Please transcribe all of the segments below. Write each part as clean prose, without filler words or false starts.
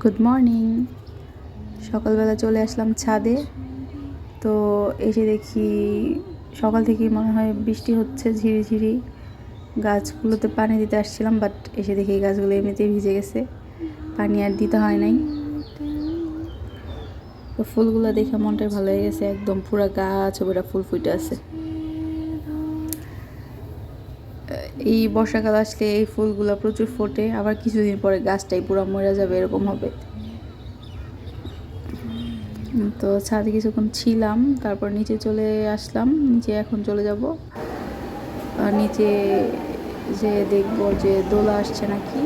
Good morning. সকালবেলা চলে আসলাম ছাদে। তো এসে দেখি সকাল থেকেই মনে হয় বৃষ্টি হচ্ছে ঝিরিঝিরি। গাছগুলোতে পানি দিতে আসছিলাম, বাট এসে দেখি গাছগুলো এমনিতেই ভিজে গেছে, পানি আর দিতে হয় নাই। তো ফুলগুলো দেখে মনটাই ভালো হয়ে গেছে, একদম পুরো গাছ ওটা ফুল ফুটে আছে। এই বর্ষাকাল আসলে এই ফুলগুলো প্রচুর ফোটে, আবার কিছুদিন পরে গাছটাই পুরো মরে যাবে, এরকম হবে। তো ছাদে কিছুক্ষণ ছিলাম, তারপর নিচে চলে আসলাম। নিচে এখন চলে যাব, নিচে যে দেখব যে দোলা আসছে নাকি।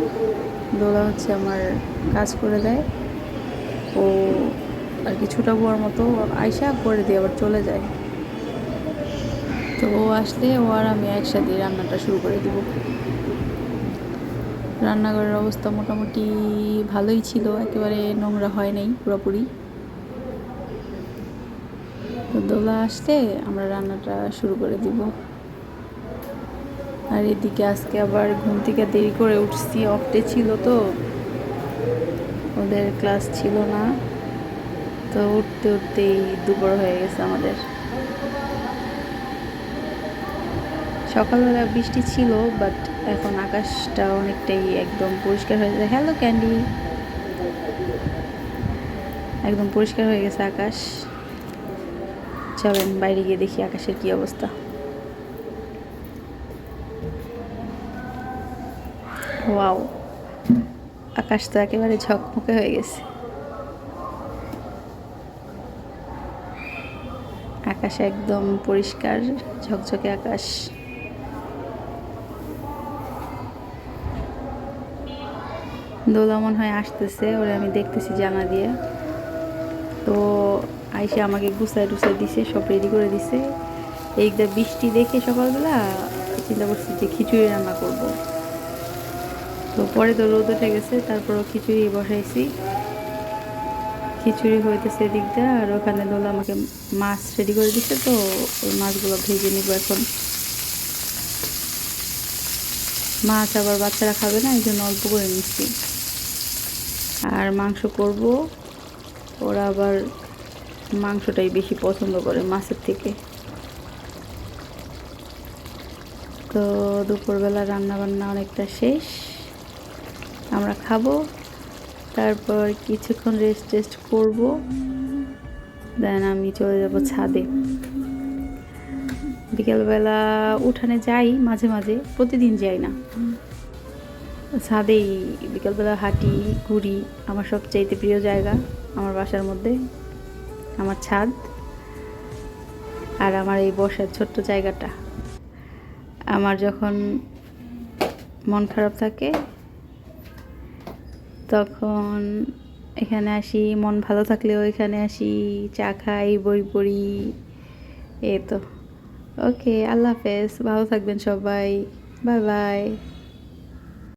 দোলা হচ্ছে আমার কাজ করে দেয়, ও আর কি ছোটা বুয়ার মতো আয়সা করে দিয়ে আবার চলে যায়। তো ও আসলে ও আর আমি একসাথে রান্নাটা শুরু করে দিব। রান্নাঘরের অবস্থা মোটামুটি ভালোই ছিল, একেবারে নোংরা হয় নাই পুরোপুরি। তো দোলা আসলে আমরা রান্নাটা শুরু করে দিব। আর এদিকে আজকে আবার ঘুম থেকে দেরি করে উঠছি, অফ ডে ছিল তো, ওদের ক্লাস ছিল না। তো উঠতে উঠতেই দুপুর হয়ে গেছে আমাদের। সকালবেলা বৃষ্টি ছিল, বাট এখন আকাশটা অনেকটাই একদম পরিষ্কার হয়ে যায়। Hello candy. একদম পরিষ্কার হয়ে গেছে আকাশ। চলেন বাইরে গিয়ে দেখি আকাশের কি অবস্থা। ওয়াও, আকাশ তো একেবারে ঝকমকে হয়ে গেছে। আকাশ একদম পরিষ্কার ঝকঝকে আকাশ। দোলা মনে হয় আসতেছে, ওরা আমি দেখতেছি জানা দিয়ে। তো আইসে আমাকে গুছাই টুছাই দিছে, সব রেডি করে দিছে। এইটা বৃষ্টি দেখে সকালবেলা চিন্তা করছি যে খিচুড়ি রান্না করব। তো পরে তো রোদ উঠে গেছে, তারপরও খিচুড়ি বসাইছি। খিচুড়ি হইতেছে এদিক দিয়ে, আর ওখানে দোলা আমাকে মাছ রেডি করে দিচ্ছে। তো ওই মাছগুলো ভেজে নিব এখন। মাছ আবার বাচ্চারা খাবে না, এই জন্য অল্প করে নিচ্ছি। আর মাংস করব, ওরা আবার মাংসটাই বেশি পছন্দ করে মাছের থেকে। তো দুপুরবেলা রান্নাবান্না অনেকটা শেষ, আমরা খাবো, তারপর কিছুক্ষণ রেস্ট করব, দেন আমি চলে যাব ছাদে। বিকেলবেলা উঠানে যাই মাঝে মাঝে, প্রতিদিন যাই না। ছাদেই বিকেলবেলা হাঁটি ঘুরি। আমার সবচাইতে প্রিয় জায়গা আমার বাসার মধ্যে আমার ছাদ, আর আমার এই বসার ছোট্ট জায়গাটা। আমার যখন মন খারাপ থাকে তখন এখানে আসি, মন ভালো থাকলেও এখানে আসি, চা খাই, বই পড়ি। এই তো। ওকে, আল্লাহ হাফেজ, ভালো থাকবেন সবাই, বাই বাই।